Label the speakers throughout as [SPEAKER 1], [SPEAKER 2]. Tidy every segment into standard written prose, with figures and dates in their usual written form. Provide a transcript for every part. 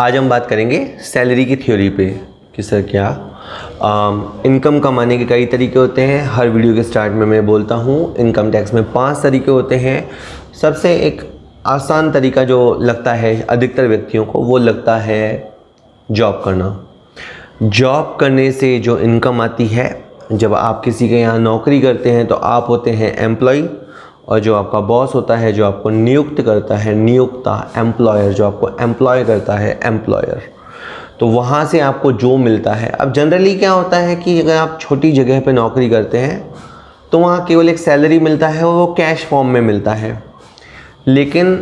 [SPEAKER 1] आज हम बात करेंगे सैलरी की थ्योरी पे कि सर क्या इनकम कमाने के कई तरीके होते हैं। हर वीडियो के स्टार्ट में मैं बोलता हूँ इनकम टैक्स में 5 तरीके होते हैं। सबसे एक आसान तरीका जो लगता है अधिकतर व्यक्तियों को वो लगता है जॉब करना। जॉब करने से जो इनकम आती है, जब आप किसी के यहाँ नौकरी करते हैं तो आप होते हैं एम्प्लॉय, और जो आपका बॉस होता है जो आपको नियुक्त करता है नियोक्ता, एम्प्लॉयर जो आपको एम्प्लॉय करता है एम्प्लॉयर, तो वहाँ से आपको जो मिलता है। अब जनरली क्या होता है कि अगर आप छोटी जगह पे नौकरी करते हैं तो वहाँ केवल एक सैलरी मिलता है और वो कैश फॉर्म में मिलता है। लेकिन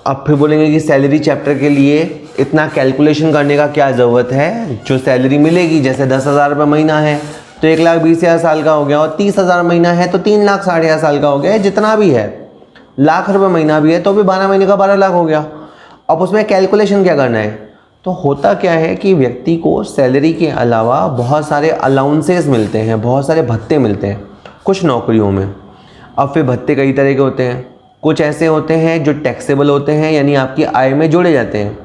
[SPEAKER 1] आप फिर बोलेंगे कि सैलरी चैप्टर के लिए इतना कैलकुलेशन करने का क्या ज़रूरत है। जो सैलरी मिलेगी, जैसे 10,000 रुपये महीना है तो 1,20,000 साल का हो गया, और 30,000 महीना है तो 3,60,000 साल का हो गया। जितना भी है, लाख रुपये महीना भी है तो भी 12 महीने का 12 लाख हो गया। अब उसमें कैलकुलेशन क्या करना है? तो होता क्या है कि व्यक्ति को सैलरी के अलावा बहुत सारे अलाउंसेस मिलते हैं, बहुत सारे भत्ते मिलते हैं कुछ नौकरियों में। अब फिर भत्ते कई तरह के होते हैं। कुछ ऐसे होते हैं जो टैक्सेबल होते हैं, यानी आपकी आय में जोड़े जाते हैं।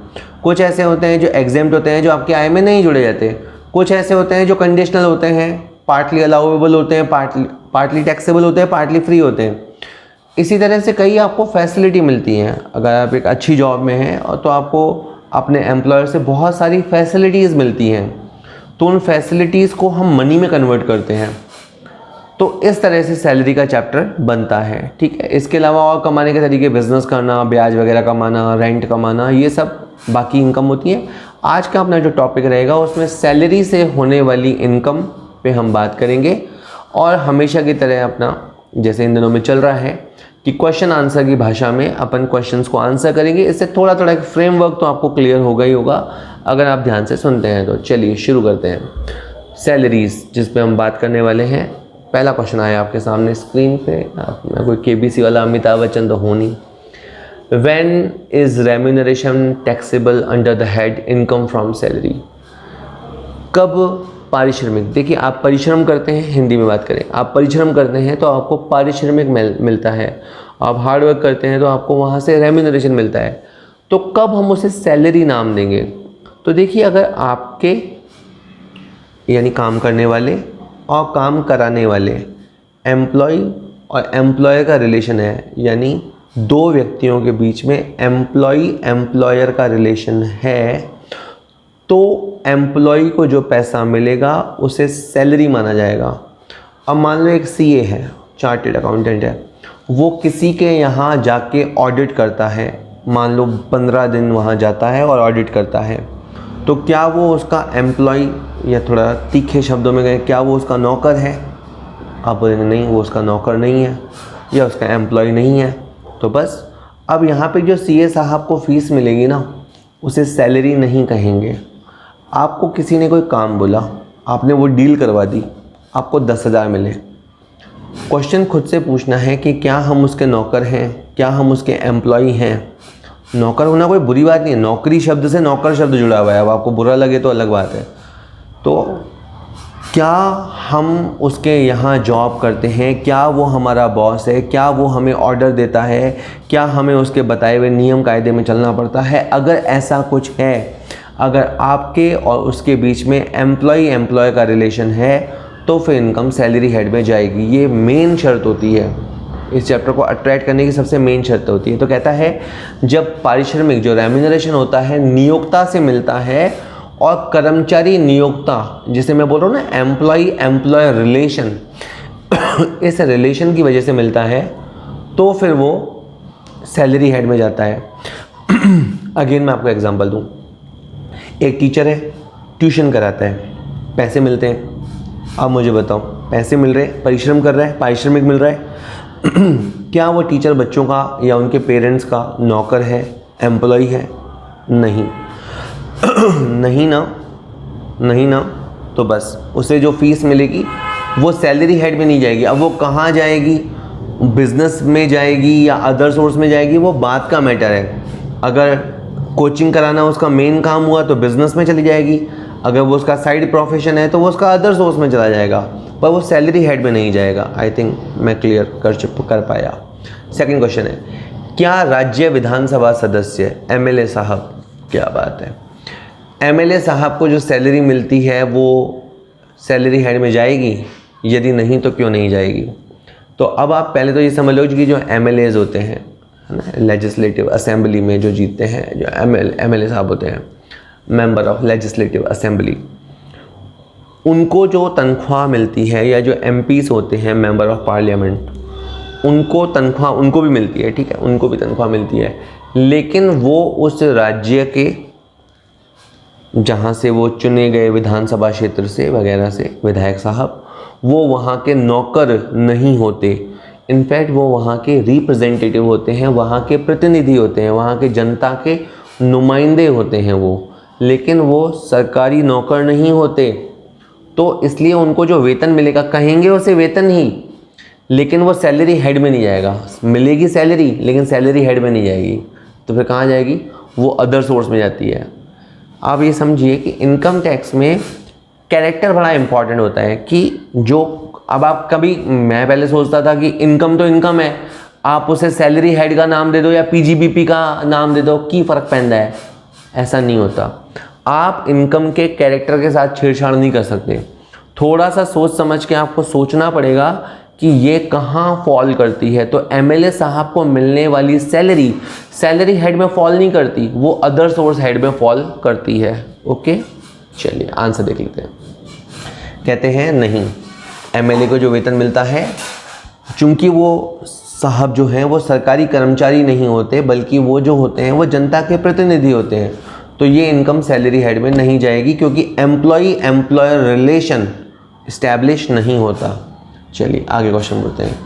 [SPEAKER 1] कुछ ऐसे होते हैं जो एग्जेम्प्ट होते हैं, जो आपकी आय में नहीं जोड़े जाते। कुछ ऐसे होते हैं जो कंडीशनल होते हैं, पार्टली अलाउेबल होते हैं, पार्टली टैक्सेबल होते हैं, पार्टली फ्री होते हैं। इसी तरह से कई आपको फैसिलिटी मिलती हैं। अगर आप एक अच्छी जॉब में हैं और तो आपको अपने एम्प्लॉयर से बहुत सारी फैसिलिटीज़ मिलती हैं, तो उन फैसिलिटीज़ को हम मनी में कन्वर्ट करते हैं। तो इस तरह से सैलरी का चैप्टर बनता है, ठीक है। इसके अलावा और कमाने के तरीके, बिजनेस करना, ब्याज वगैरह कमाना, रेंट कमाना, ये सब बाकी इनकम होती है। आज का अपना जो टॉपिक रहेगा उसमें सैलरी से होने वाली इनकम पे हम बात करेंगे। और हमेशा की तरह अपना जैसे इन दिनों में चल रहा है कि क्वेश्चन आंसर की भाषा में अपन क्वेश्चंस को आंसर करेंगे। इससे थोड़ा थोड़ा एक फ्रेमवर्क तो आपको क्लियर होगा ही होगा अगर आप ध्यान से सुनते हैं। तो चलिए शुरू करते हैं। सैलरीज जिस पे हम बात करने वाले हैं, पहला क्वेश्चन आया आपके सामने स्क्रीन पे। मैं कोई केबीसी वाला अमिताभ बच्चन तो हो नहीं। When is remuneration taxable under the head income from salary? कब पारिश्रमिक, देखिए आप परिश्रम करते हैं, हिंदी में बात करें, आप परिश्रम करते हैं तो आपको पारिश्रमिक मिलता है। आप हार्ड वर्क करते हैं तो आपको वहाँ से रेम्यूनरेशन मिलता है। तो कब हम उसे सैलरी नाम देंगे? तो देखिए, अगर आपके यानी काम करने वाले और काम कराने वाले एम्प्लॉय और एम्प्लॉयर का रिलेशन है, यानी दो व्यक्तियों के बीच में एम्प्लॉय एम्प्लॉयर का रिलेशन है, तो एम्प्लॉय को जो पैसा मिलेगा उसे सैलरी माना जाएगा। अब मान लो एक सीए है, चार्टेड अकाउंटेंट है, वो किसी के यहाँ जाके ऑडिट करता है, मान लो 15 दिन वहाँ जाता है और ऑडिट करता है, तो क्या वो उसका एम्प्लॉय, या थोड़ा तीखे शब्दों में कहें, क्या वो उसका नौकर है? आप बोलेंगे नहीं, वो उसका नौकर नहीं है या उसका एम्प्लॉय नहीं है। तो बस अब यहाँ पे जो सीए साहब को फीस मिलेगी ना, उसे सैलरी नहीं कहेंगे। आपको किसी ने कोई काम बोला, आपने वो डील करवा दी, आपको 10,000 मिले। क्वेश्चन खुद से पूछना है कि क्या हम उसके नौकर हैं, क्या हम उसके एम्प्लॉय हैं? नौकर होना कोई बुरी बात नहीं है, नौकरी शब्द से नौकर शब्द जुड़ा हुआ है। अब आपको बुरा लगे तो अलग बात है। तो क्या हम उसके यहाँ जॉब करते हैं? क्या वो हमारा बॉस है? क्या वो हमें ऑर्डर देता है? क्या हमें उसके बताए हुए नियम कायदे में चलना पड़ता है? अगर ऐसा कुछ है, अगर आपके और उसके बीच में एम्प्लॉय का रिलेशन है, तो फिर इनकम सैलरी हेड में जाएगी। ये मेन शर्त होती है, इस चैप्टर को अट्रैक्ट करने की सबसे मेन शर्त होती है। तो कहता है जब पारिश्रमिक जो रेम्यूनरेशन होता है नियोक्ता से मिलता है, और कर्मचारी नियोक्ता, जिसे मैं बोल रहा हूँ ना एम्प्लॉय एम्प्लॉयर रिलेशन, इस रिलेशन की वजह से मिलता है, तो फिर वो सैलरी हेड में जाता है। अगेन मैं आपको एग्जांपल दूँ। एक टीचर है, ट्यूशन कराता है, पैसे मिलते हैं। अब मुझे बताओ, पैसे मिल रहे हैं, परिश्रम कर रहा है, पारिश्रमिक मिल रहा है। क्या वो टीचर बच्चों का या उनके पेरेंट्स का नौकर है, एम्प्लॉय है? नहीं नहीं ना। तो बस उसे जो फीस मिलेगी वो सैलरी हेड में नहीं जाएगी। अब वो कहाँ जाएगी? बिजनेस में जाएगी या अदर सोर्स में जाएगी, वो बात का मैटर है। अगर कोचिंग कराना उसका मेन काम हुआ तो बिजनेस में चली जाएगी। अगर वो उसका साइड प्रोफेशन है तो वो उसका अदर सोर्स में चला जाएगा, पर वो सैलरी हेड में नहीं जाएगा। आई थिंक मैं क्लियर कर पाया। सेकंड क्वेश्चन है, क्या राज्य विधानसभा सदस्य एमएलए साहब क्या बात है। एमएलए साहब को जो सैलरी मिलती है वो सैलरी हेड में जाएगी, यदि नहीं तो क्यों नहीं जाएगी? तो अब आप पहले तो ये समझ लो कि जो एमएलएज होते हैं, है ना, लेजिस्लेटिव असेंबली में जो जीतते हैं, जो एमएलए साहब होते हैं, मेंबर ऑफ लेजिस्लेटिव असेंबली, उनको जो तनख्वाह मिलती है, या जो एमपीस होते हैं, मेंबर ऑफ पार्लियामेंट, उनको तनख्वाह उनको भी मिलती है, ठीक है, उनको भी तनख्वाह मिलती है, लेकिन वो उस राज्य के जहाँ से वो चुने गए विधानसभा क्षेत्र से वगैरह से विधायक साहब, वो वहाँ के नौकर नहीं होते। इनफैक्ट वो वहाँ के रिप्रेजेंटेटिव होते हैं, वहाँ के प्रतिनिधि होते हैं, वहाँ के जनता के नुमाइंदे होते हैं वो, लेकिन वो सरकारी नौकर नहीं होते। तो इसलिए उनको जो वेतन मिलेगा, कहेंगे उसे वेतन ही, लेकिन वो सैलरी हेड में नहीं जाएगा। मिलेगी सैलरी, लेकिन सैलरी हेड में नहीं जाएगी। तो फिर कहाँ जाएगी? वो अदर सोर्स में जाती है। आप ये समझिए कि इनकम टैक्स में कैरेक्टर बड़ा इंपॉर्टेंट होता है कि जो अब आप कभी, मैं पहले सोचता था कि इनकम तो इनकम है, आप उसे सैलरी हेड का नाम दे दो या पीजीबीपी का नाम दे दो, की फ़र्क पैदा है? ऐसा नहीं होता। आप इनकम के कैरेक्टर के साथ छेड़छाड़ नहीं कर सकते। थोड़ा सा सोच समझ के आपको सोचना पड़ेगा कि ये कहाँ फॉल करती है। तो एमएलए साहब को मिलने वाली सैलरी हेड में फॉल नहीं करती, वो अदर सोर्स हेड में फॉल करती है। ओके, चलिए आंसर देख लेते हैं। कहते हैं नहीं, एमएलए को जो वेतन मिलता है, चूंकि वो साहब जो हैं वो सरकारी कर्मचारी नहीं होते, बल्कि वो जो होते हैं वो जनता के प्रतिनिधि होते हैं, तो ये इनकम सैलरी हेड में नहीं जाएगी, क्योंकि एम्प्लॉय एम्प्लॉयर रिलेशन इस्टेब्लिश नहीं होता। चलिए आगे क्वेश्चन बोलते हैं।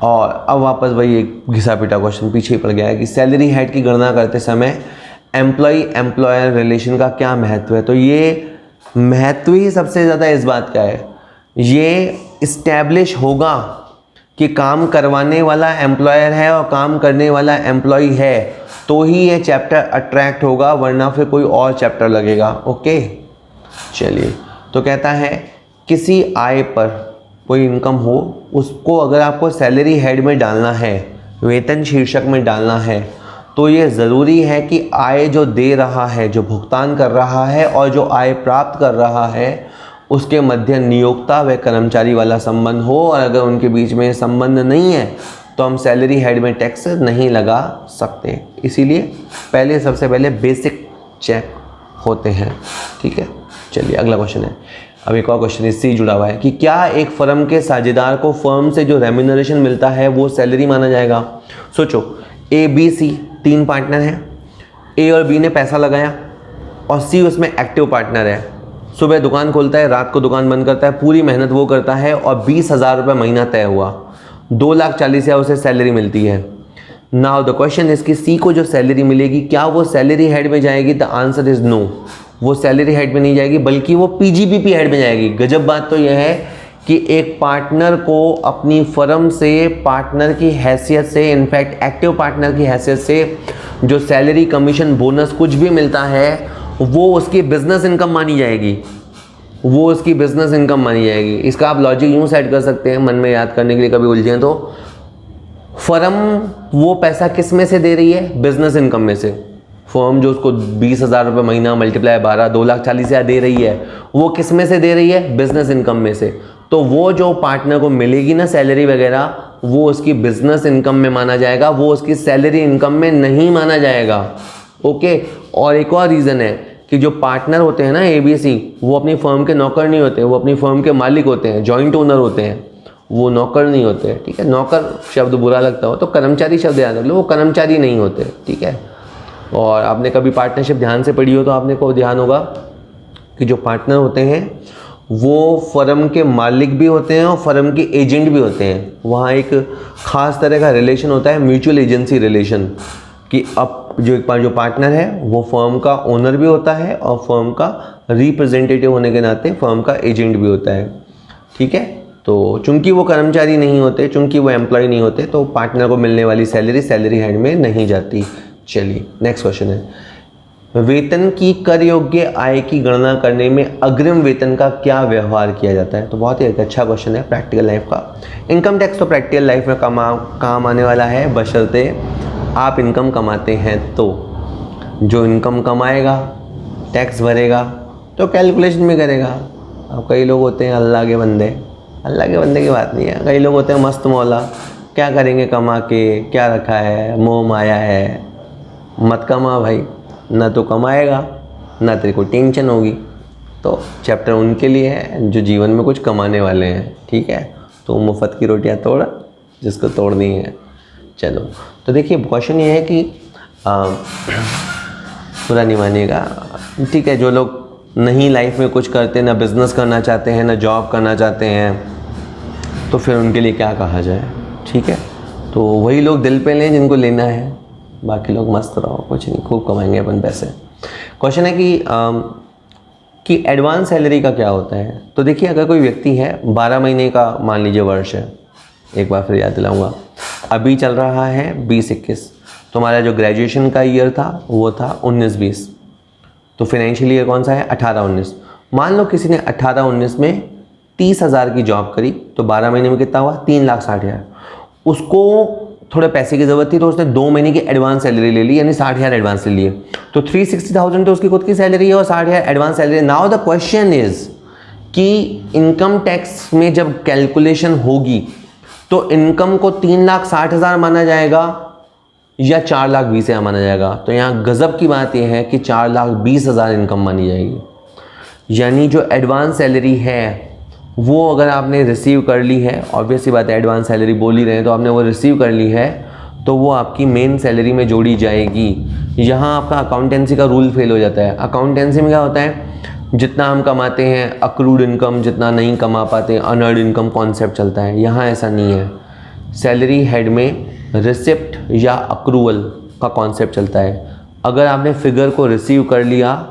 [SPEAKER 1] और अब वापस वही एक घिसा पिटा क्वेश्चन पीछे पड़ गया है कि सैलरी हेड की गणना करते समय एम्प्लॉय एम्प्लॉयर रिलेशन का क्या महत्व है? तो ये महत्व ही सबसे ज़्यादा इस बात का है, ये इस्टेब्लिश होगा कि काम करवाने वाला एम्प्लॉयर है और काम करने वाला एम्प्लॉय है, तो ही ये चैप्टर अट्रैक्ट होगा, वरना फिर कोई और चैप्टर लगेगा। ओके, चलिए। तो कहता है किसी आय पर कोई इनकम हो, उसको अगर आपको सैलरी हेड में डालना है, वेतन शीर्षक में डालना है, तो ये ज़रूरी है कि आय जो दे रहा है, जो भुगतान कर रहा है और जो आय प्राप्त कर रहा है, उसके मध्य नियोक्ता व कर्मचारी वाला संबंध हो। और अगर उनके बीच में संबंध नहीं है तो हम सैलरी हेड में टैक्स नहीं लगा सकते। इसीलिए पहले सबसे पहले बेसिक चेक होते हैं, ठीक है। चलिए अगला क्वेश्चन है। अब एक और क्वेश्चन इससे ही जुड़ा हुआ है कि क्या एक फर्म के साझेदार को फर्म से जो रेम्यूनरेशन मिलता है वो सैलरी माना जाएगा? सोचो, ए बी सी 3 पार्टनर हैं, ए और बी ने पैसा लगाया और सी उसमें एक्टिव पार्टनर है। सुबह दुकान खोलता है, रात को दुकान बंद करता है, पूरी मेहनत वो करता है और 20,000 रुपये महीना तय हुआ, 2,40,000 उसे सैलरी मिलती है। नाउ द क्वेश्चन इज कि सी को जो सैलरी मिलेगी, क्या वो सैलरी हेड में जाएगी? द आंसर इज नो, वो सैलरी हेड में नहीं जाएगी, बल्कि वो पीजीबीपी हेड में जाएगी। गजब बात तो यह है कि एक पार्टनर को अपनी फर्म से पार्टनर की हैसियत से, इनफैक्ट एक्टिव पार्टनर की हैसियत से जो सैलरी, कमीशन, बोनस कुछ भी मिलता है, वो उसकी बिजनेस इनकम मानी जाएगी, वो उसकी बिजनेस इनकम मानी जाएगी। इसका आप लॉजिक यूँ सेट कर सकते हैं मन में याद करने के लिए, कभी उलझें तो। फर्म वो पैसा किस में से दे रही है? बिजनेस इनकम में से। फर्म जो उसको 20,000 रुपये महीना मल्टीप्लाई 12, 2,40,000 दे रही है, वो किस में से दे रही है? बिजनेस इनकम में से। तो वो जो पार्टनर को मिलेगी ना सैलरी वगैरह, वो उसकी बिजनेस इनकम में माना जाएगा, वो उसकी सैलरी इनकम में नहीं माना जाएगा। ओके। और एक और रीज़न है कि जो पार्टनर होते हैं ना ABC, वो अपनी फर्म के नौकर नहीं होते, वो अपनी फर्म के मालिक होते हैं, जॉइंट ओनर होते हैं, वो नौकर नहीं होते। ठीक है, नौकर शब्द बुरा लगता हो तो कर्मचारी शब्द याद रख लो, वो कर्मचारी नहीं होते। ठीक है। और आपने कभी पार्टनरशिप ध्यान से पढ़ी हो तो आपने को ध्यान होगा कि जो पार्टनर होते हैं वो फर्म के मालिक भी होते हैं और फर्म के एजेंट भी होते हैं। वहाँ एक ख़ास तरह का रिलेशन होता है, म्यूचुअल एजेंसी रिलेशन, कि अब जो पार्टनर है वो फर्म का ओनर भी होता है और फर्म का रिप्रेजेंटेटिव होने के नाते फर्म का एजेंट भी होता है। ठीक है। तो चूंकि वो कर्मचारी नहीं होते, चूंकि वो एम्प्लॉय नहीं होते, तो पार्टनर को मिलने वाली सैलरी हेड में नहीं जाती। चलिए नेक्स्ट क्वेश्चन है, वेतन की कर योग्य आय की गणना करने में अग्रिम वेतन का क्या व्यवहार किया जाता है? तो बहुत ही एक अच्छा क्वेश्चन है प्रैक्टिकल लाइफ का। इनकम टैक्स तो प्रैक्टिकल लाइफ में काम आने वाला है, बशर्ते आप इनकम कमाते हैं तो। जो इनकम कमाएगा टैक्स भरेगा तो कैलकुलेशन में करेगा। अब कई लोग होते हैं अल्लाह के बंदे की बात नहीं है, कई लोग होते हैं मस्त मौला, क्या करेंगे कमा के, क्या रखा है, मोह माया है। मत कमा भाई, ना तो कमाएगा ना तेरे को टेंशन होगी। तो चैप्टर उनके लिए है जो जीवन में कुछ कमाने वाले हैं, ठीक है। तो मुफ्त की रोटियां तोड़ जिसको तोड़नी है। चलो तो देखिए क्वेश्चन ये है कि बुरा नहीं मानिएगा, ठीक है। जो लोग नहीं लाइफ में कुछ करते, ना बिज़नेस करना चाहते हैं, ना जॉब करना चाहते हैं, तो फिर उनके लिए क्या कहा जाए, ठीक है। तो वही लोग दिल पे लें जिनको लेना है, बाकी लोग मस्त रहो, कुछ नहीं, खूब कमाएंगे अपन पैसे। क्वेश्चन है कि एडवांस सैलरी का क्या होता है। तो देखिए अगर कोई व्यक्ति है 12 महीने का मान लीजिए वर्ष है, एक बार फिर याद दिलाऊंगा, अभी चल रहा है 20-21, तो हमारा जो ग्रेजुएशन का ईयर था वो था 19-20, तो फाइनेंशियल ईयर कौन सा है 18-19। मान लो किसी ने 18-19 में 30,000 की जॉब करी, तो 12 महीने में कितना हुआ 3,60,000। उसको थोड़े पैसे की ज़रूरत थी तो उसने 2 महीने की एडवांस सैलरी ले ली, यानी 60,000 एडवांस ले लिए, तो 360,000 तो उसकी खुद की सैलरी है और 60,000 advance salary. Now the question is कि इनकम टैक्स में जब कैलकुलेशन होगी तो इनकम को 3,60,000 माना जाएगा या 4,20,000 माना जाएगा। तो यहाँ गज़ब की बात यह है कि 4,20,000 इनकम मानी जाएगी। यानी जो एडवांस सैलरी है वो अगर आपने रिसीव कर ली है, ऑब्वियस सी बात है एडवांस सैलरी बोल ही रहे हैं, तो आपने वो रिसीव कर ली है तो वो आपकी मेन सैलरी में जोड़ी जाएगी। यहाँ आपका अकाउंटेंसी का रूल फेल हो जाता है। अकाउंटेंसी में क्या होता है, जितना हम कमाते हैं अक्रूड इनकम, जितना नहीं कमा पाते अनअर्न्ड इनकम कॉन्सेप्ट चलता है। यहाँ ऐसा नहीं है, सैलरी हेड में रिसिप्ट या अक्रूवल का कॉन्सेप्ट चलता है। अगर आपने फिगर को रिसीव कर लिया,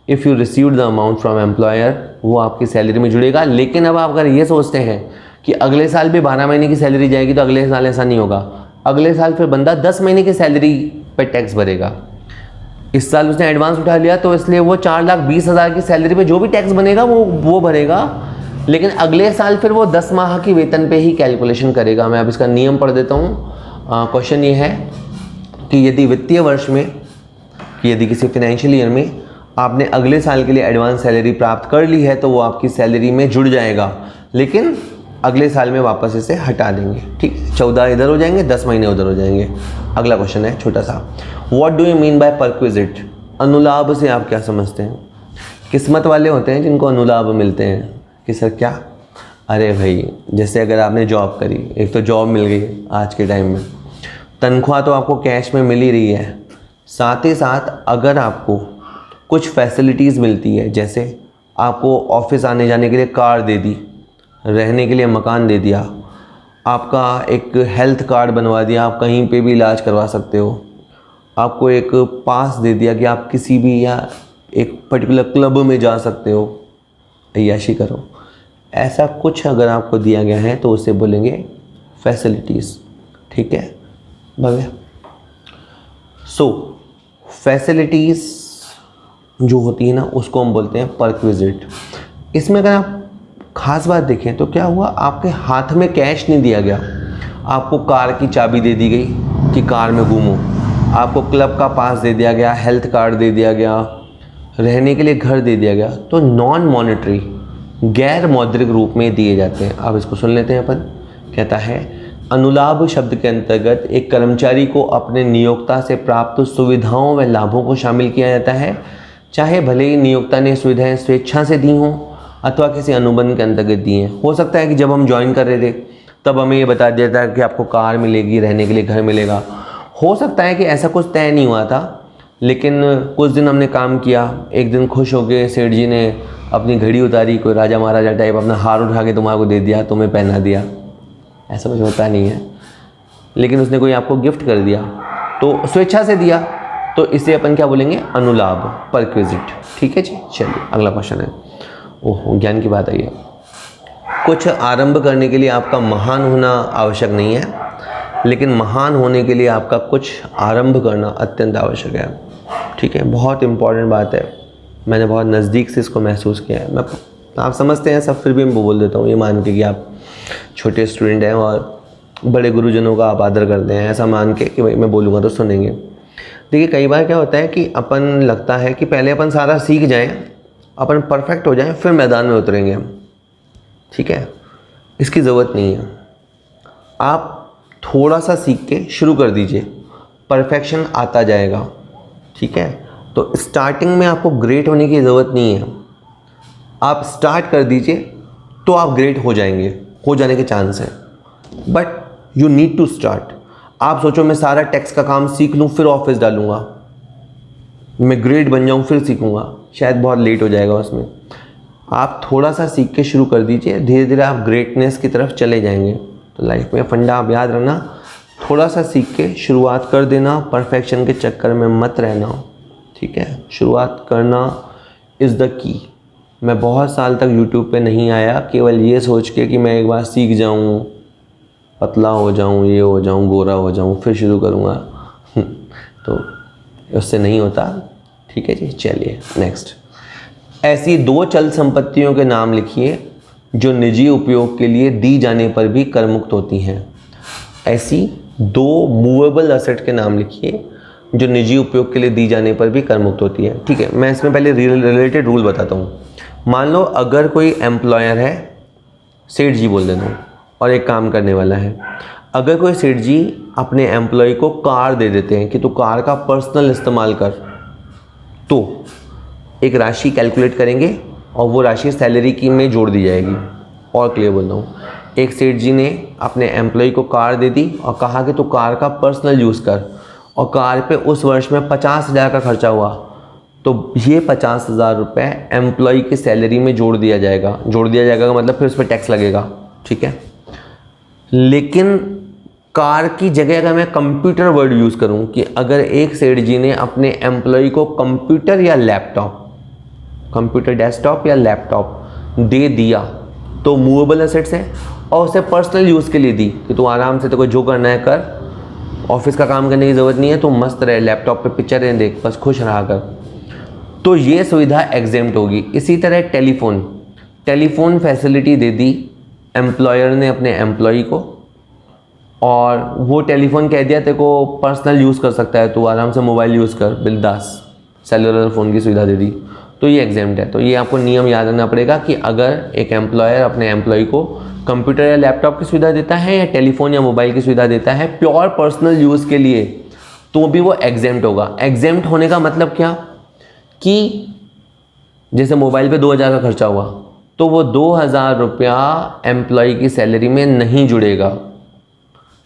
[SPEAKER 1] if you received the amount from employer, वो आपकी सैलरी में जुड़ेगा। लेकिन अब आप अगर ये सोचते हैं कि अगले साल भी 12 महीने की सैलरी जाएगी, तो अगले साल ऐसा नहीं होगा। अगले साल फिर बंदा 10 महीने की सैलरी पे टैक्स भरेगा। इस साल उसने एडवांस उठा लिया तो इसलिए वो 4,20,000 की सैलरी पे जो भी टैक्स बनेगा वो भरेगा, लेकिन अगले साल फिर वो 10 माह की वेतन पे ही कैलकुलेशन करेगा। मैं अब इसका नियम पढ़ देता हूँ। क्वेश्चन ये है कि यदि वित्तीय वर्ष में, कि यदि किसी फाइनेंशियल ईयर में आपने अगले साल के लिए एडवांस सैलरी प्राप्त कर ली है तो वो आपकी सैलरी में जुड़ जाएगा, लेकिन अगले साल में वापस इसे हटा देंगे, ठीक। 14 इधर हो जाएंगे, 10 महीने उधर हो जाएंगे। अगला क्वेश्चन है छोटा सा, what do you mean by perquisite. अनुलाभ से आप क्या समझते हैं। किस्मत वाले होते हैं जिनको अनुलाभ मिलते हैं कि सर क्या, अरे भाई जैसे अगर आपने जॉब करी, एक तो जॉब मिल गई आज के टाइम में, तनख्वाह तो आपको कैश में मिल ही रही है, साथ ही साथ अगर आपको कुछ फैसिलिटीज़ मिलती है, जैसे आपको ऑफिस आने जाने के लिए कार दे दी, रहने के लिए मकान दे दिया, आपका एक हेल्थ कार्ड बनवा दिया, आप कहीं पे भी इलाज करवा सकते हो, आपको एक पास दे दिया कि आप किसी भी या एक पर्टिकुलर क्लब में जा सकते हो, अय्याशी करो, ऐसा कुछ अगर आपको दिया गया है तो उसे बोलेंगे फैसिलिटीज़, ठीक है भव्य। सो फैसिलिटीज़ जो होती है ना उसको हम बोलते हैं परक्विजिट। इसमें अगर आप खास बात देखें तो क्या हुआ, आपके हाथ में कैश नहीं दिया गया, आपको कार की चाबी दे दी गई कि कार में घूमो, आपको क्लब का पास दे दिया गया, हेल्थ कार्ड दे दिया गया, रहने के लिए घर दे दिया गया, तो नॉन मॉनेटरी गैर मौद्रिक रूप में दिए जाते हैं। अब इसको सुन लेते हैं अपन। कहता है अनुलाभ शब्द के अंतर्गत एक कर्मचारी को अपने नियोक्ता से प्राप्त सुविधाओं व लाभों को शामिल किया जाता है, चाहे भले ही नियोक्ता ने सुविधाएं स्वेच्छा से दी हों अथवा किसी अनुबंध के अंतर्गत दी हैं। हो सकता है कि जब हम ज्वाइन कर रहे थे तब हमें ये बता दिया था कि आपको कार मिलेगी, रहने के लिए घर मिलेगा। हो सकता है कि ऐसा कुछ तय नहीं हुआ था, लेकिन कुछ दिन हमने काम किया, एक दिन खुश हो गए, सेठ जी ने अपनी घड़ी उतारी, कोई राजा महाराजा टाइप अपना हार उठा के तुम्हारे को दे दिया, तुम्हें पहना दिया, ऐसा कुछ होता नहीं है, लेकिन उसने कोई आपको गिफ्ट कर दिया तो स्वेच्छा से दिया, तो इसे अपन क्या बोलेंगे, अनुलाभ, परक्विजिट, ठीक है जी। चलिए अगला क्वेश्चन है, ओह ज्ञान की बात आई है। कुछ आरंभ करने के लिए आपका महान होना आवश्यक नहीं है, लेकिन महान होने के लिए आपका कुछ आरंभ करना अत्यंत आवश्यक है, ठीक है। बहुत इंपॉर्टेंट बात है, मैंने बहुत नज़दीक से इसको महसूस किया है। मैं, आप समझते हैं सब, फिर भी मैं बोल देता हूँ ये मान के कि आप छोटे स्टूडेंट हैं और बड़े गुरुजनों का आप आदर करते हैं, ऐसा मान के कि भाई मैं बोलूँगा तो सुनेंगे। देखिए कई बार क्या होता है कि अपन लगता है कि पहले अपन सारा सीख जाएं, अपन परफेक्ट हो जाएं, फिर मैदान में उतरेंगे हम, ठीक है। इसकी ज़रूरत नहीं है। आप थोड़ा सा सीख के शुरू कर दीजिए, परफेक्शन आता जाएगा, ठीक है। तो स्टार्टिंग में आपको ग्रेट होने की ज़रूरत नहीं है, आप स्टार्ट कर दीजिए तो आप ग्रेट हो जाएंगे, हो जाने के चांस हैं, but you need to start. आप सोचो मैं सारा टैक्स का काम सीख लूँ फिर ऑफिस डालूँगा, मैं ग्रेट बन जाऊँ फिर सीखूँगा, शायद बहुत लेट हो जाएगा उसमें। आप थोड़ा सा सीख के शुरू कर दीजिए, धीरे धीरे आप ग्रेटनेस की तरफ चले जाएंगे। तो लाइफ में फंडा आप याद रखना, थोड़ा सा सीख के शुरुआत कर देना, परफेक्शन के चक्कर में मत रहना, ठीक है। शुरुआत करना इज़ द की। मैं बहुत साल तक यूट्यूब पे नहीं आया केवल ये सोच के कि मैं एक बार सीख जाऊँ, पतला हो जाऊँ, ये हो जाऊँ, गोरा हो जाऊँ, फिर शुरू करूँगा तो उससे नहीं होता, ठीक है जी। चलिए नेक्स्ट, ऐसी 2 चल संपत्तियों के नाम लिखिए जो निजी उपयोग के लिए दी जाने पर भी कर मुक्त होती हैं। ऐसी 2 मूवेबल असेट के नाम लिखिए जो निजी उपयोग के लिए दी जाने पर भी कर मुक्त होती है, ठीक है। मैं इसमें पहले रिलेटेड रूल बताता हूँ। मान लो अगर कोई एम्प्लॉयर है, सेठ जी बोल देता हूँ, और एक काम करने वाला है। अगर कोई सेठ जी अपने एम्प्लॉय को कार दे देते हैं कि तू कार का पर्सनल इस्तेमाल कर, तो एक राशि कैलकुलेट करेंगे और वो राशि सैलरी की में जोड़ दी जाएगी। और क्लियर बोल रहा हूँ, एक सेठ जी ने अपने एम्प्लॉय को कार दे दी और कहा कि तू कार का पर्सनल यूज़ कर, और कार पे उस वर्ष में 50,000 का खर्चा हुआ, तो ये 50,000 रुपये एम्प्लॉय की सैलरी में जोड़ दिया जाएगा। जोड़ दिया जाएगा का मतलब फिर उस पर टैक्स लगेगा, ठीक है। लेकिन कार की जगह अगर मैं कंप्यूटर वर्ड यूज़ करूं कि अगर एक सेठ जी ने अपने एम्प्लॉय को कंप्यूटर या लैपटॉप, कंप्यूटर डेस्कटॉप या लैपटॉप दे दिया, तो मूवेबल एसेट्स है, और उसे पर्सनल यूज़ के लिए दी कि तू आराम से, तेरे को जो करना है कर, ऑफिस का काम करने की ज़रूरत नहीं है, तो मस्त रहे, लैपटॉप पे पिक्चरें देख, बस खुश रहा कर, तो ये सुविधा एग्जेम्प्ट होगी। इसी तरह टेलीफोन फैसिलिटी दे दी एम्प्लॉयर ने अपने एम्प्लॉय को, और वो टेलीफोन कह दिया तेरे को पर्सनल यूज़ कर सकता है, तू आराम से मोबाइल यूज़ कर बिंदास, सेलुलर फ़ोन की सुविधा दे दी, तो ये एग्जेम्प्ट है। तो ये आपको नियम याद रखना पड़ेगा कि अगर एक एम्प्लॉयर अपने एम्प्लॉय को कंप्यूटर या लैपटॉप की सुविधा देता है या टेलीफोन या मोबाइल की सुविधा देता है प्योर पर्सनल यूज़ के लिए, तो भी वो एग्जेम्प्ट होगा। एग्जेम्प्ट होने का मतलब क्या कि जैसे मोबाइल पे 2,000 का खर्चा हुआ, तो वो 2,000 रुपया एम्प्लॉय की सैलरी में नहीं जुड़ेगा।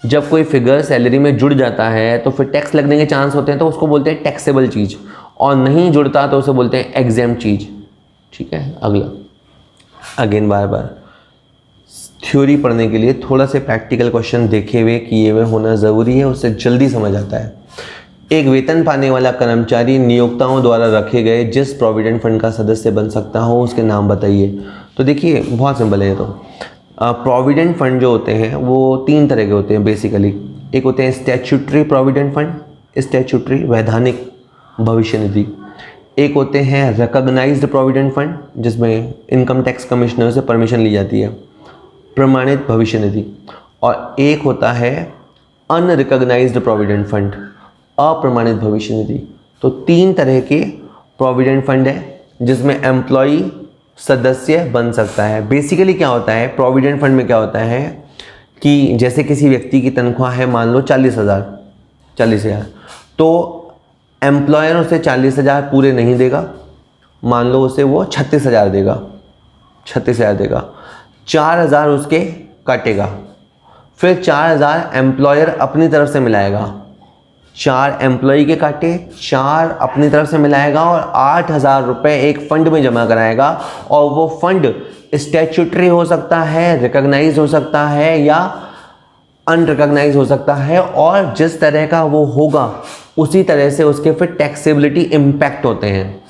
[SPEAKER 1] जब कोई फिगर सैलरी में जुड़ जाता है तो फिर टैक्स लगने के चांस होते हैं, तो उसको बोलते हैं टैक्सेबल चीज़, और नहीं जुड़ता तो उसे बोलते हैं एग्जेम्प्ट चीज़, ठीक है। अगला, अगेन बार बार थ्योरी पढ़ने के लिए थोड़ा से प्रैक्टिकल क्वेश्चन देखे हुए किए हुए होना ज़रूरी है, उससे जल्दी समझ आता है। एक वेतन पाने वाला कर्मचारी नियोक्ताओं द्वारा रखे गए जिस प्रोविडेंट फंड का सदस्य बन सकता हो उसके नाम बताइए। तो देखिए बहुत सिंपल है। तो प्रोविडेंट फंड जो होते हैं वो 3 तरह के होते हैं बेसिकली। एक होते हैं स्टैट्यूटरी प्रोविडेंट फंड, स्टैट्यूटरी वैधानिक भविष्य निधि। एक होते हैं रिकॉग्नाइज्ड प्रोविडेंट फंड जिसमें इनकम टैक्स कमिश्नर से परमिशन ली जाती है, प्रमाणित भविष्य निधि। और एक होता है अनरिकॉग्नाइज्ड प्रोविडेंट फंड, अप्रमाणित भविष्य निधि। तो 3 तरह के प्रोविडेंट फंड है जिसमें एम्प्लॉय सदस्य बन सकता है। बेसिकली क्या होता है प्रोविडेंट फंड में, क्या होता है कि जैसे किसी व्यक्ति की तनख्वाह है मान लो 40,000, तो एम्प्लॉयर उसे 40,000 पूरे नहीं देगा, मान लो उसे वो 36,000 देगा, 4,000 उसके काटेगा, फिर 4,000 एम्प्लॉयर अपनी तरफ से मिलाएगा, 4 एम्प्लॉय के काटे, 4 अपनी तरफ से मिलाएगा और 8,000 रुपये एक फंड में जमा कराएगा। और वो फंड स्टैट्यूटरी हो सकता है, रिकॉग्नाइज हो सकता है या अनरिकॉग्नाइज हो सकता है, और जिस तरह का वो होगा उसी तरह से उसके फिर टैक्सेबिलिटी इम्पैक्ट होते हैं।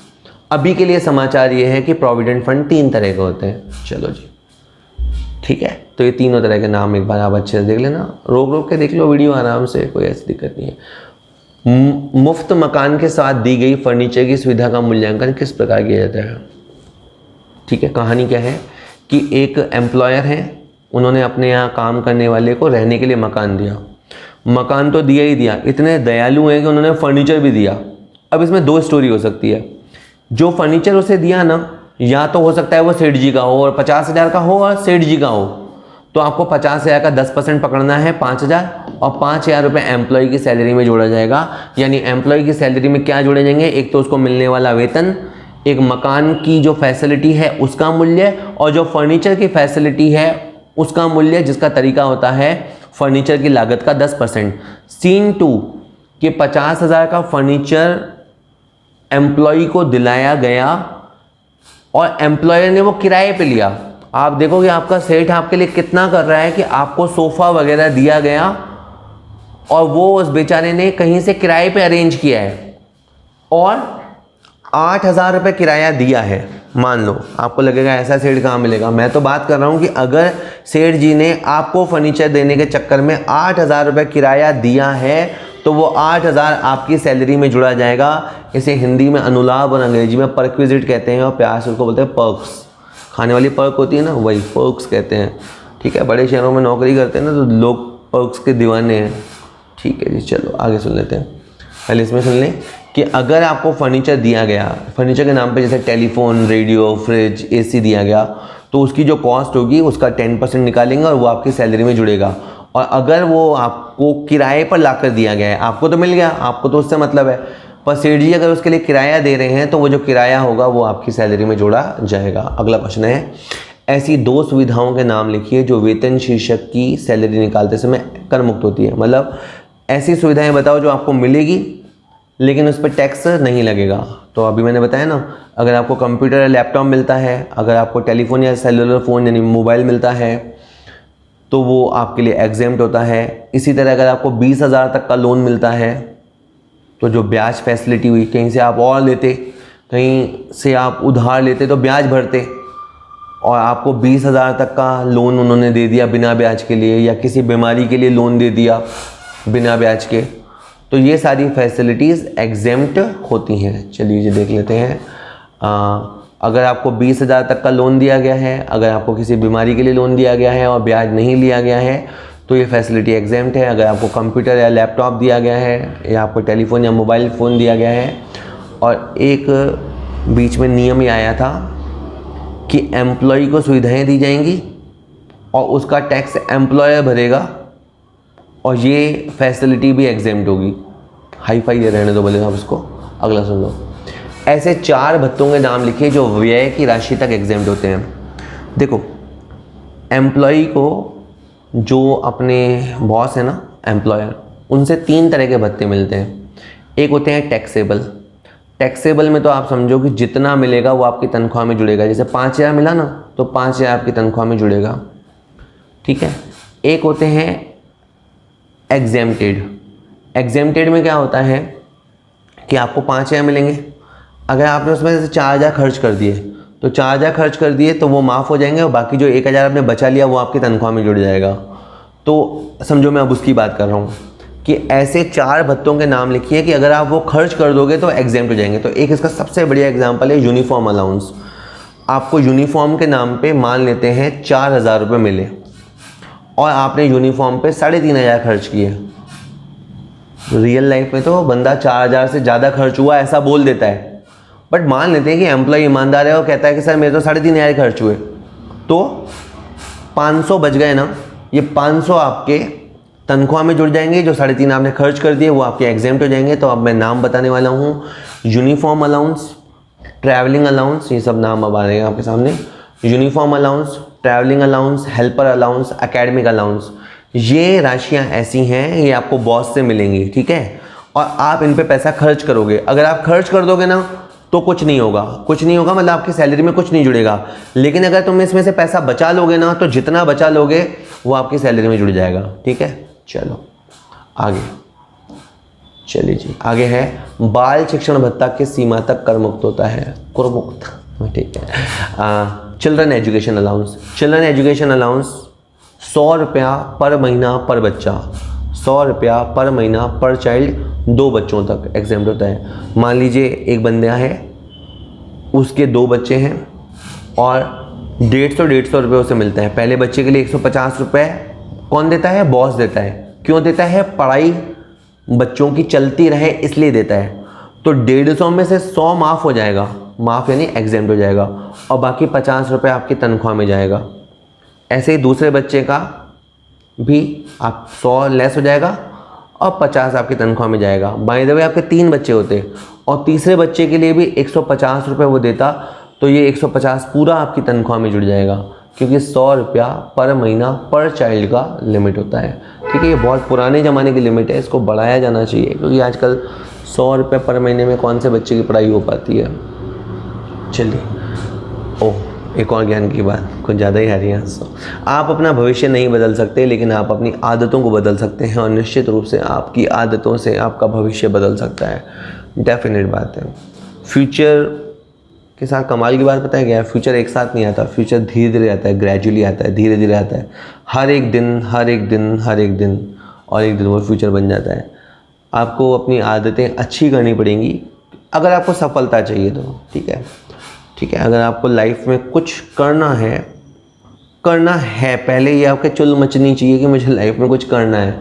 [SPEAKER 1] अभी के लिए समाचार ये है कि प्रोविडेंट फंड 3 तरह के होते हैं। चलो जी ठीक है, तो ये तीनों तरह के नाम एक बार आप अच्छे से देख लेना, रोक के देख लो वीडियो आराम से, कोई ऐसी दिक्कत नहीं है। मुफ्त मकान के साथ दी गई फर्नीचर की सुविधा का मूल्यांकन किस प्रकार किया जाता है। ठीक है, कहानी क्या है कि एक एम्प्लॉयर है, उन्होंने अपने यहाँ काम करने वाले को रहने के लिए मकान दिया। मकान तो दिया ही दिया, इतने दयालु हैं कि उन्होंने फर्नीचर भी दिया। अब इसमें दो स्टोरी हो सकती है। जो फर्नीचर उसे दिया ना, या तो हो सकता है वो सेठ जी का हो और 50,000 का हो और सेठ जी का हो, तो आपको 50,000 का 10% पकड़ना है 5,000, और 5,000 रुपये एम्प्लॉय की सैलरी में जोड़ा जाएगा। यानी एम्प्लॉय की सैलरी में क्या जोड़े जाएंगे, एक तो उसको मिलने वाला वेतन, एक मकान की जो फैसिलिटी है उसका मूल्य, और जो फर्नीचर की फैसिलिटी है उसका मूल्य, जिसका तरीका होता है फर्नीचर की लागत का 10%। सीन 2 कि 50,000 का फर्नीचर एम्प्लॉय को दिलाया गया और एम्प्लॉयर ने वो किराए पे लिया। आप देखोगे आपका सेठ आपके लिए कितना कर रहा है कि आपको सोफ़ा वगैरह दिया गया और वो उस बेचारे ने कहीं से किराए पे अरेंज किया है, और 8,000 रुपये किराया दिया है। मान लो आपको लगेगा ऐसा सेठ कहाँ मिलेगा, मैं तो बात कर रहा हूँ कि अगर सेठ जी ने आपको फर्नीचर देने के चक्कर में 8,000 रुपये किराया दिया है, तो वो 8,000 आपकी सैलरी में जुड़ा जाएगा। इसे हिंदी में अनुलाभ और अंग्रेजी में परक्विजिट कहते हैं, और प्यार से उसको बोलते हैं पर्क्स। खाने वाली पर्क होती है ना, वही पर्क्स कहते हैं। ठीक है, बड़े शहरों में नौकरी करते हैं ना तो लोग पर्क्स के दीवाने हैं। ठीक है जी, चलो आगे सुन लेते हैं। पहले इसमें सुन लें कि अगर आपको फर्नीचर दिया गया, फर्नीचर के नाम पे जैसे टेलीफोन, रेडियो, फ्रिज, एसी दिया गया, तो उसकी जो कॉस्ट होगी उसका 10% निकालेंगे और वो आपकी सैलरी में जुड़ेगा। और अगर वो आपको किराए पर लाकर दिया गया है, आपको तो मिल गया, आपको तो उससे मतलब है, पर सेठ जी अगर उसके लिए किराया दे रहे हैं तो वो जो किराया होगा वो आपकी सैलरी में जोड़ा जाएगा। अगला क्वेश्चन है, ऐसी 2 सुविधाओं के नाम लिखिए जो वेतन शीर्षक की सैलरी निकालते समय कर मुक्त होती है। मतलब ऐसी सुविधाएं बताओ जो आपको मिलेगी लेकिन उस पर टैक्स नहीं लगेगा। तो अभी मैंने बताया ना, अगर आपको कंप्यूटर या लैपटॉप मिलता है, अगर आपको टेलीफोन या सेलुलर फ़ोन यानी मोबाइल मिलता है, तो वो आपके लिए एग्जेम्प्ट होता है। इसी तरह अगर आपको 20,000 तक का लोन मिलता है, तो जो ब्याज फैसिलिटी हुई, कहीं से आप और लेते, कहीं से आप उधार लेते तो ब्याज भरते, और आपको 20,000 तक का लोन उन्होंने दे दिया बिना ब्याज के लिए, या किसी बीमारी के लिए लोन दे दिया बिना ब्याज के, तो ये सारी फैसिलिटीज़ एग्जेम्प्ट होती हैं। चलिए जी देख लेते हैं। अगर आपको 20,000 तक का लोन दिया गया है, अगर आपको किसी बीमारी के लिए लोन दिया गया है और ब्याज नहीं लिया गया है, तो ये फैसिलिटी एग्जेम्प्ट है। अगर आपको कंप्यूटर या लैपटॉप दिया गया है, या आपको टेलीफोन या मोबाइल फ़ोन दिया गया है, और एक बीच में नियम ही आया था कि एम्प्लॉय को सुविधाएं दी जाएंगी और उसका टैक्स एम्प्लॉयर भरेगा, और ये फैसिलिटी भी एग्जेम्प्ट होगी। हाई फाई दे रहने दो बोले आप उसको। अगला सुन लो, ऐसे 4 भत्तों के नाम लिखिए जो व्यय की राशि तक एग्जेम्प्ट होते हैं। देखो, एम्प्लॉय को जो अपने बॉस है ना, एम्प्लॉयर, उनसे 3 तरह के भत्ते मिलते हैं। एक होते हैं टैक्सेबल। टैक्सेबल में तो आप समझो कि जितना मिलेगा वो आपकी तनख्वाह में जुड़ेगा। जैसे 5,000 मिला ना, तो 5,000 आपकी तनख्वाह में जुड़ेगा। ठीक है। एक होते हैं एग्जेम्प्टेड। एग्जेम्प्टेड में क्या होता है कि आपको 5,000 मिलेंगे, अगर आपने उसमें से 4,000 खर्च कर दिए, तो 4,000 खर्च कर दिए तो वो माफ़ हो जाएंगे, और बाकी जो 1,000 आपने बचा लिया वो आपकी तनख्वाह में जुड़ जाएगा। तो समझो मैं अब उसकी बात कर रहा हूँ कि ऐसे 4 भत्तों के नाम लिखिए कि अगर आप वो खर्च कर दोगे तो एग्जेम्प्ट हो जाएंगे। तो एक इसका सबसे बढ़िया एग्जाम्पल है यूनिफॉर्म अलाउंस। आपको यूनिफॉर्म के नाम पे मान लेते हैं 4,000 रुपये मिले, और आपने यूनिफॉर्म पे 3,500 खर्च किए। रियल लाइफ में तो बंदा 4,000 से ज़्यादा खर्च हुआ ऐसा बोल देता है, बट मान लेते हैं कि एम्प्लॉय ईमानदार है और कहता है कि सर मेरे तो 3,500 खर्च हुए, तो 500 बच गए ना, ये 500 आपके तनख्वाह में जुड़ जाएंगे। जो 3,500 आपने खर्च कर दिए वो आपके एग्जेम्प्ट हो जाएंगे। तो अब मैं नाम बताने वाला हूँ, यूनिफॉर्म अलाउंस, ट्रैवलिंग अलाउंस, ये सब नाम अब आ रहे हैं आपके सामने। Uniform allowance, travelling allowance, helper allowance, academic allowance, ये राशियाँ ऐसी हैं, ये आपको बॉस से मिलेंगी। ठीक है, और आप इन पे पैसा खर्च करोगे। अगर आप खर्च कर दोगे ना तो कुछ नहीं होगा, कुछ नहीं होगा, मतलब आपकी सैलरी में कुछ नहीं जुड़ेगा। लेकिन अगर तुम इसमें से पैसा बचा लोगे ना, तो जितना बचा लोगे वो आपकी सैलरी में जुड़ जाएगा। ठीक है, चलो आगे। चलिए जी, आगे है बाल शिक्षण भत्ता किस सीमा तक कर मुक्त होता है? कर मुक्त, ठीक है। Children education allowance. Children education allowance 100 रुपया पर महीना पर बच्चा, 100 रुपया पर महीना पर चाइल्ड, 2 बच्चों तक एग्जेम्प्ट होता है। मान लीजिए एक बंदा है, उसके 2 बच्चे हैं और 150 रुपये उसे मिलता है। पहले बच्चे के लिए 150 रुपये कौन देता है? बॉस देता है। क्यों देता है? पढ़ाई बच्चों की चलती रहे इसलिए देता है। तो 150 में से 100 माफ़ हो जाएगा, माफ़ यानी एग्जेम्प्ट हो जाएगा, और बाकी 50 रुपये आपकी तनख्वाह में जाएगा। ऐसे ही दूसरे बच्चे का भी आप 100 लेस हो जाएगा और 50 आपकी तनख्वाह में जाएगा। बाय द वे आपके 3 बच्चे होते और तीसरे बच्चे के लिए भी 150 रुपये वो देता, तो ये 150 पूरा आपकी तनख्वाह में जुड़ जाएगा, क्योंकि 100 रुपया पर महीना पर चाइल्ड का लिमिट होता है। ठीक है, ये बहुत पुराने ज़माने की लिमिट है, इसको बढ़ाया जाना चाहिए, क्योंकि आजकल 100 रुपये पर महीने में कौन से बच्चे की पढ़ाई हो पाती है। चलिए, ओह एक और ज्ञान की बात, कुछ ज़्यादा ही आ रही है। आप अपना भविष्य नहीं बदल सकते, लेकिन आप अपनी आदतों को बदल सकते हैं, और निश्चित रूप से आपकी आदतों से आपका भविष्य बदल सकता है। डेफिनेट बात है। फ्यूचर के साथ कमाल की बात पता है क्या है? फ्यूचर एक साथ नहीं आता, फ्यूचर धीरे धीरे आता है, ग्रेजुअली आता है, धीरे धीरे आता है। हर एक दिन और एक दिन वो फ्यूचर बन जाता है। आपको अपनी आदतें अच्छी करनी पड़ेंगी अगर आपको सफलता चाहिए तो। ठीक है, अगर आपको लाइफ में कुछ करना है पहले ये आपके चुल मचनी चाहिए कि मुझे लाइफ में कुछ करना है।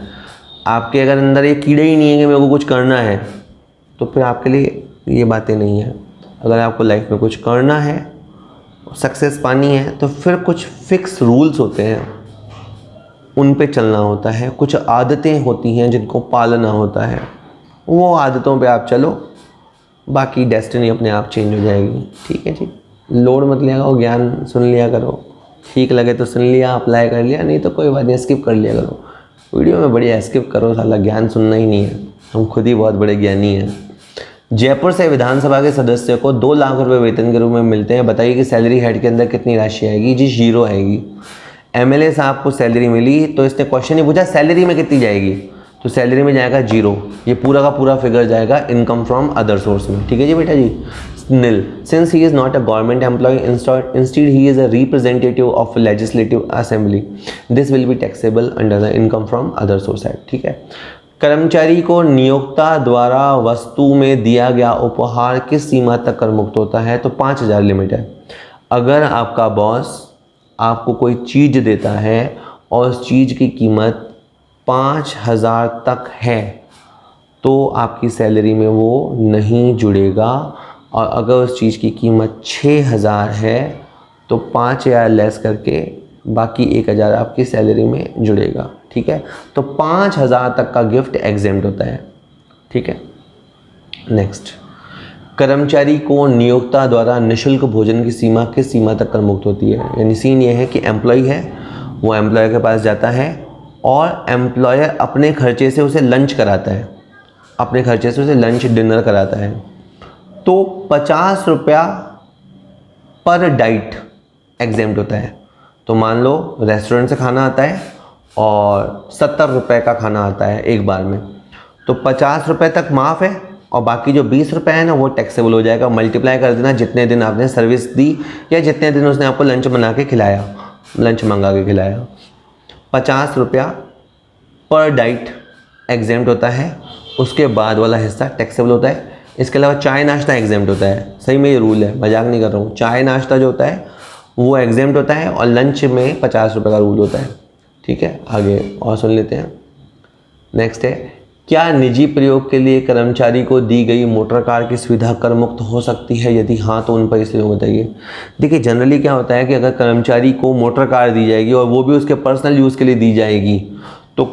[SPEAKER 1] आपके अगर अंदर ये कीड़े ही नहीं है कि मेरे को कुछ करना है, तो फिर आपके लिए ये बातें नहीं है। अगर आपको लाइफ में कुछ करना है, सक्सेस पानी है, तो फिर कुछ फिक्स रूल्स होते हैं, उन पे चलना होता है। कुछ आदतें होती हैं जिनको पालना होता है, वो आदतों पे आप चलो, बाकी डेस्टिनी अपने आप चेंज हो जाएगी। ठीक है जी, लोड मत लिया करो, ज्ञान सुन लिया करो, ठीक लगे तो सुन लिया, अप्लाई कर लिया, नहीं तो कोई बात नहीं, स्किप कर लिया करो। वीडियो में बढ़िया स्किप करो, साला ज्ञान सुनना ही नहीं है, हम खुद ही बहुत बड़े ज्ञानी हैं। जयपुर से विधानसभा के सदस्य को 2 लाख रुपए वेतन के रूप में मिलते हैं, बताइए कि सैलरी हेड के अंदर कितनी राशि आएगी? जी 0 आएगी। एमएलए साहब को सैलरी मिली, तो इसने क्वेश्चन ही पूछा सैलरी में कितनी जाएगी, तो सैलरी में जाएगा 0। ये पूरा का पूरा फिगर जाएगा इनकम फ्रॉम अदर सोर्स में। ठीक है जी बेटा जी, nil. Since he is not a government employee, instead he is a representative of legislative assembly. This will be taxable under the income from other source act. ठीक है। कर्मचारी को नियोक्ता द्वारा वस्तु में दिया गया उपहार किस सीमा तक कर मुक्त होता है? तो 5000 लिमिट है। अगर आपका बॉस आपको कोई चीज़ देता है और उस चीज़ की कीमत 5000 तक है, तो आपकी सैलरी में वो नहीं जुड़ेगा, और अगर उस चीज़ की कीमत 6000 है तो 5000 लेस करके बाकी 1000 आपकी सैलरी में जुड़ेगा। ठीक है, तो 5000 तक का गिफ्ट एग्जेम्प्ट होता है। ठीक है, नेक्स्ट, कर्मचारी को नियोक्ता द्वारा निःशुल्क भोजन की सीमा किस सीमा तक कर मुक्त होती है? यानी सीन ये है कि एम्प्लॉय है, वो एम्प्लॉयर के पास जाता है और एम्प्लॉयर अपने खर्चे से उसे लंच कराता है, अपने खर्चे से उसे लंच डिनर कराता है, तो 50 रुपया पर डाइट एग्जेम्प्ट होता है। तो मान लो रेस्टोरेंट से खाना आता है और 70 रुपये का खाना आता है एक बार में, तो 50 रुपये तक माफ़ है, और बाकी जो 20 रुपये है ना वो टैक्सेबल हो जाएगा। मल्टीप्लाई कर देना जितने दिन आपने सर्विस दी या जितने दिन उसने आपको लंच बना के खिलाया, लंच मंगा के खिलाया। 50 रुपया पर डाइट एग्जेम्प्ट होता है, उसके बाद वाला हिस्सा टैक्सेबल होता है। इसके अलावा चाय नाश्ता एग्जेम्प्ट होता है, सही में ये रूल है, मजाक नहीं कर रहा हूँ। चाय नाश्ता जो होता है वो एग्जेम्प्ट होता है, और लंच में 50 रुपये का रूल होता है। ठीक है, आगे और सुन लेते हैं। नेक्स्ट है, क्या निजी प्रयोग के लिए कर्मचारी को दी गई मोटर कार की सुविधा कर मुक्त हो सकती है? यदि हाँ तो उन परिस्थितियों बताइए। देखिए, जनरली क्या होता है कि अगर कर्मचारी को मोटर कार दी जाएगी और वो भी उसके पर्सनल यूज़ के लिए दी जाएगी, तो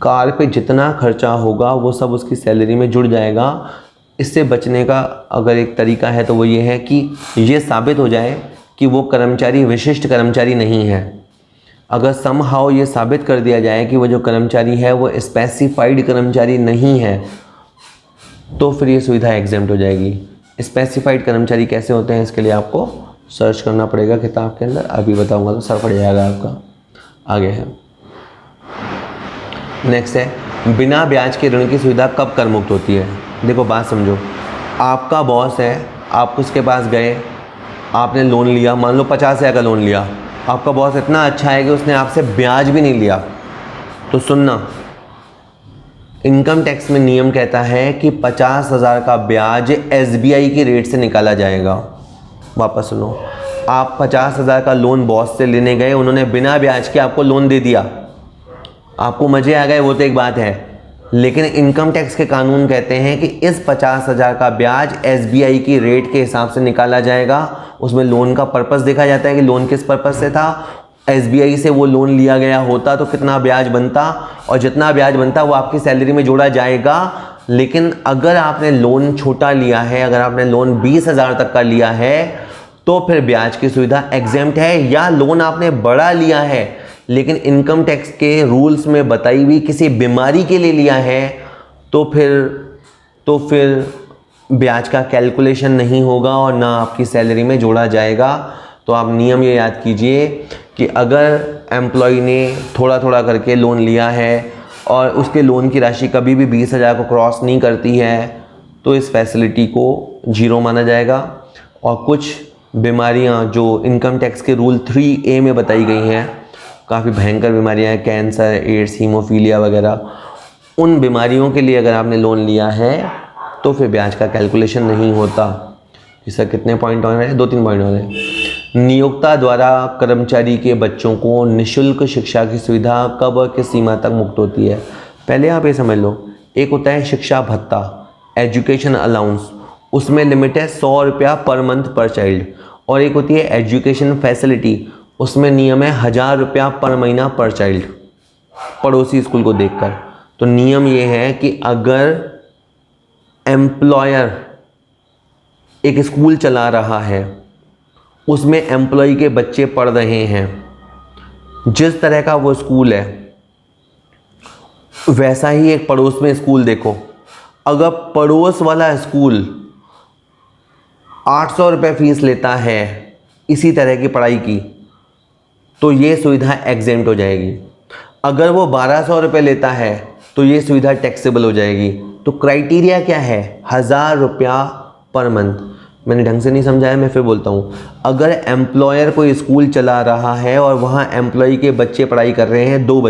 [SPEAKER 1] कार पे जितना खर्चा होगा वो सब उसकी सैलरी में जुड़ जाएगा। इससे बचने का अगर एक तरीका है तो वो ये है कि ये साबित हो जाए कि वो कर्मचारी विशिष्ट कर्मचारी नहीं है। अगर समहाउ ये साबित कर दिया जाए कि वो जो कर्मचारी है वो स्पेसिफाइड कर्मचारी नहीं है, तो फिर ये सुविधा एग्जेम्प्ट हो जाएगी। स्पेसिफाइड कर्मचारी कैसे होते हैं, इसके लिए आपको सर्च करना पड़ेगा किताब के अंदर, अभी बताऊंगा तो सर पड़ जाएगा आपका। आगे है, नेक्स्ट है, बिना ब्याज के ऋण की सुविधा कब कर मुक्त होती है? देखो बात समझो, आपका बॉस है, आप उसके पास गए, आपने लोन लिया, मान लो 50,000 का लोन लिया, आपका बॉस इतना अच्छा है कि उसने आपसे ब्याज भी नहीं लिया, तो सुनना, इनकम टैक्स में नियम कहता है कि 50,000 का ब्याज SBI की रेट से निकाला जाएगा। वापस सुनो, आप 50,000 का लोन बॉस से लेने गए, उन्होंने बिना ब्याज के आपको लोन दे दिया, आपको मज़े आ गए वो तो एक बात है, लेकिन इनकम टैक्स के कानून कहते हैं कि इस 50,000 का ब्याज SBI की रेट के हिसाब से निकाला जाएगा। उसमें लोन का पर्पस देखा जाता है कि लोन किस पर्पस से था, SBI से वो लोन लिया गया होता तो कितना ब्याज बनता, और जितना ब्याज बनता वो आपकी सैलरी में जोड़ा जाएगा। लेकिन अगर आपने लोन छोटा लिया है, अगर आपने लोन 20,000 तक का लिया है तो फिर ब्याज की सुविधा एग्जेम्प्ट है। या लोन आपने बड़ा लिया है लेकिन इनकम टैक्स के रूल्स में बताई हुई किसी बीमारी के लिए लिया है तो फिर ब्याज का कैलकुलेशन नहीं होगा और ना आपकी सैलरी में जोड़ा जाएगा। तो आप नियम ये याद कीजिए कि अगर एम्प्लॉय ने थोड़ा थोड़ा करके लोन लिया है और उसके लोन की राशि कभी भी 20,000 को क्रॉस नहीं करती है तो इस फैसिलिटी को जीरो माना जाएगा। और कुछ बीमारियां जो इनकम टैक्स के रूल 3A में बताई गई हैं, काफ़ी भयंकर बीमारियां हैं, कैंसर, एड्स, हीमोफीलिया वगैरह, उन बीमारियों के लिए अगर आपने लोन लिया है तो फिर ब्याज का कैलकुलेशन नहीं होता। इसका कितने पॉइंट और हैं? 2-3 पॉइंट और हैं। नियोक्ता द्वारा कर्मचारी के बच्चों को निःशुल्क शिक्षा की सुविधा कब और किस सीमा तक मुक्त होती है? पहले आप ये समझ लो, एक होता है शिक्षा भत्ता, एजुकेशन अलाउंस, उसमें लिमिट है 100 रुपया पर मंथ पर चाइल्ड। और एक होती है एजुकेशन फैसिलिटी, उसमें नियम है 1,000 रुपया पर महीना पर चाइल्ड, पड़ोसी स्कूल को देखकर। तो नियम ये है कि अगर एम्प्लॉयर एक स्कूल चला रहा है, उसमें एम्प्लॉय के बच्चे पढ़ रहे हैं, जिस तरह का वो स्कूल है वैसा ही एक पड़ोस में स्कूल देखो। अगर पड़ोस वाला स्कूल 800 रुपये फीस लेता है इसी तरह की पढ़ाई की तो ये सुविधा एग्जेम्प्ट हो जाएगी। अगर वो 1,200 रुपये लेता है तो ये सुविधा टैक्सेबल हो जाएगी। तो क्राइटेरिया क्या है? 1,000 रुपया पर मंथ। मैंने ढंग से नहीं समझाया, मैं फिर बोलता हूँ। अगर एम्प्लॉयर कोई स्कूल चला रहा है और वहाँ एम्प्लॉय के बच्चे पढ़ाई कर रहे हैं, दो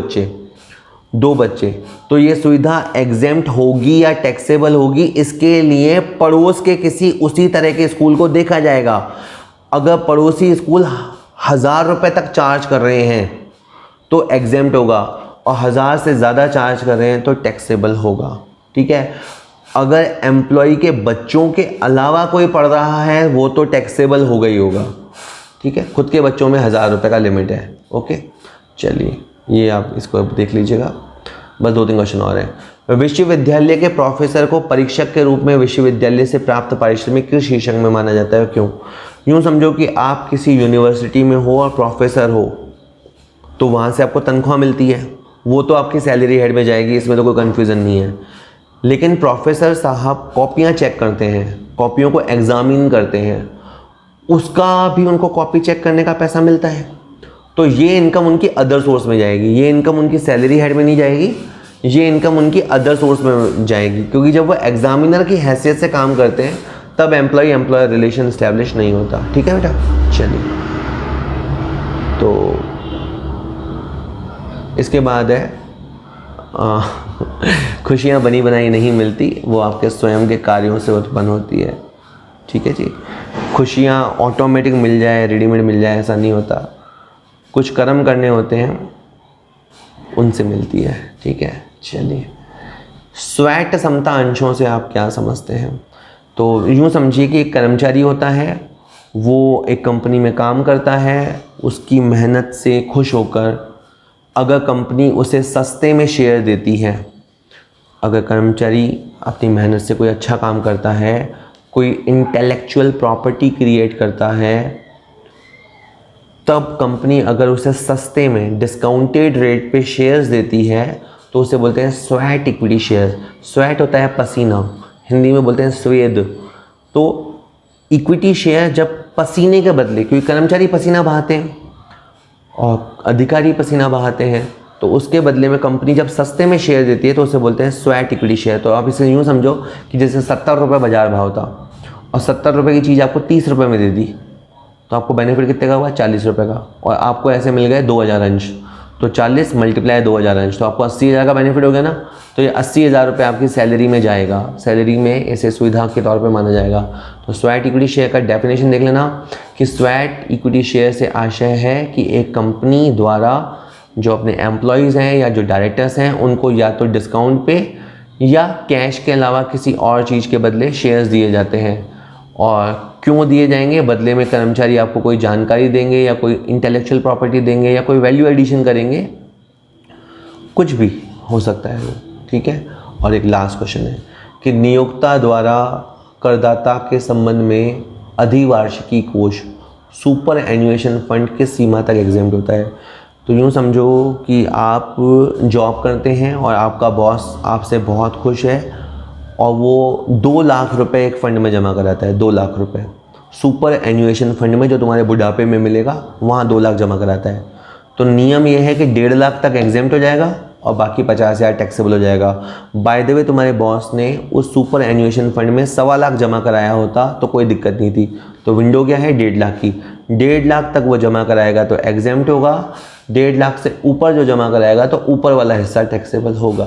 [SPEAKER 1] बच्चे, तो ये सुविधा एग्जेम्प्ट होगी या टैक्सेबल होगी, इसके लिए पड़ोस के किसी उसी तरह के स्कूल को देखा जाएगा। अगर पड़ोसी स्कूल 1,000 रुपये तक चार्ज कर रहे हैं तो एग्जेम्प्ट होगा, और 1,000 से ज़्यादा चार्ज कर रहे हैं तो टैक्सेबल होगा। ठीक है। अगर एम्प्लॉय के बच्चों के अलावा कोई पढ़ रहा है वो तो टैक्सेबल होगा ही होगा। ठीक है। खुद के बच्चों में 1,000 रुपये का लिमिट है। ओके, चलिए ये आप इसको देख लीजिएगा। बस 2-3 क्वेश्चन और हैं। विश्वविद्यालय के प्रोफेसर को परीक्षक के रूप में विश्वविद्यालय से प्राप्त पारिश्रमिक किस शीर्षक में माना जाता है? क्यों? यूँ समझो कि आप किसी यूनिवर्सिटी में हो और प्रोफेसर हो तो वहाँ से आपको तनख्वाह मिलती है, वो तो आपकी सैलरी हेड में जाएगी, इसमें तो कोई कन्फ्यूज़न नहीं है। लेकिन प्रोफेसर साहब कॉपियाँ चेक करते हैं, कॉपियों को एग्जामिन करते हैं, उसका भी उनको कॉपी चेक करने का पैसा मिलता है। तो ये इनकम उनकी अदर सोर्स में जाएगी, ये इनकम उनकी सैलरी हेड में नहीं जाएगी, ये इनकम उनकी अदर सोर्स में जाएगी। क्योंकि जब वो एग्जामिनर की हैसियत से काम करते हैं तब एम्प्लॉय रिलेशन इस्टेब्लिश नहीं होता। ठीक है बेटा, चलिए। तो इसके बाद है खुशियाँ बनी बनाई नहीं मिलती, वो आपके स्वयं के कार्यों से उत्पन्न होती है। ठीक है जी। खुशियाँ ऑटोमेटिक मिल जाए, रेडीमेड मिल जाए, ऐसा नहीं होता। कुछ कर्म करने होते हैं, उनसे मिलती है। ठीक है, चलिए। स्वैट समता अंशों से आप क्या समझते हैं? तो यूँ समझिए कि एक कर्मचारी होता है, वो एक कंपनी में काम करता है, उसकी मेहनत से खुश होकर अगर कंपनी उसे सस्ते में शेयर देती है, अगर कर्मचारी अपनी मेहनत से कोई अच्छा काम करता है, कोई इंटेलेक्चुअल प्रॉपर्टी क्रिएट करता है, तब कंपनी अगर उसे सस्ते में डिस्काउंटेड रेट पे शेयर्स देती है तो उसे बोलते हैं स्वैट इक्विटी शेयर। स्वैट होता है पसीना, हिंदी में बोलते हैं स्वेद। तो इक्विटी शेयर जब पसीने के बदले, क्योंकि कर्मचारी पसीना बहाते हैं और अधिकारी पसीना बहाते हैं, तो उसके बदले में कंपनी जब सस्ते में शेयर देती है तो उसे बोलते हैं स्वैट इक्विटी शेयर। तो आप इसे यूँ समझो कि जैसे 70 रुपये बाजार भाव था और 70 रुपये की चीज़ आपको 30 रुपये में दे दी, तो आपको बेनिफिट कितने का हुआ? 40 रुपये का। और आपको ऐसे मिल गए 2,000 अंश, तो 40 × 2,000 अंश, तो आपको 80,000 का बेनिफिट हो गया ना। तो ये 80,000 रुपये आपकी सैलरी में जाएगा, सैलरी में इसे सुविधा के तौर पे माना जाएगा। तो स्वैट इक्विटी शेयर का डेफिनेशन देख लेना कि स्वैट इक्विटी शेयर से आशय है कि एक कंपनी द्वारा जो अपने एम्प्लॉयज़ हैं या जो डायरेक्टर्स हैं उनको या तो डिस्काउंट पे या कैश के अलावा किसी और चीज़ के बदले शेयर्स दिए जाते हैं। और क्यों दिए जाएंगे? बदले में कर्मचारी आपको कोई जानकारी देंगे या कोई इंटेलेक्चुअल प्रॉपर्टी देंगे या कोई वैल्यू एडिशन करेंगे, कुछ भी हो सकता है वो, ठीक है। और एक लास्ट क्वेश्चन है कि नियोक्ता द्वारा करदाता के संबंध में अधिवार्षिकी कोष सुपर एन्युएशन फंड किस सीमा तक एग्जेम्प्ट होता है? तो यूँ समझो कि आप जॉब करते हैं और आपका बॉस आपसे बहुत खुश है और वो 2 लाख रुपए एक फ़ंड में जमा कराता है, 2 लाख रुपए सुपर एन्युएशन फंड में, जो तुम्हारे बुढ़ापे में मिलेगा, वहाँ 2 लाख जमा कराता है। तो नियम ये है कि 1.5 लाख तक एग्जेम्प्ट हो जाएगा और बाकी 50,000 टैक्सेबल हो जाएगा। बाय द वे तुम्हारे बॉस ने उस सुपर एन्युएशन फंड में 1.25 लाख जमा कराया होता तो कोई दिक्कत नहीं थी। तो विंडो क्या है? 1.5 लाख की। 1.5 लाख तक वो जमा कराएगा तो एग्जेम्प्ट होगा, 1.5 लाख से ऊपर जो जमा कराएगा तो ऊपर वाला हिस्सा टैक्सेबल होगा।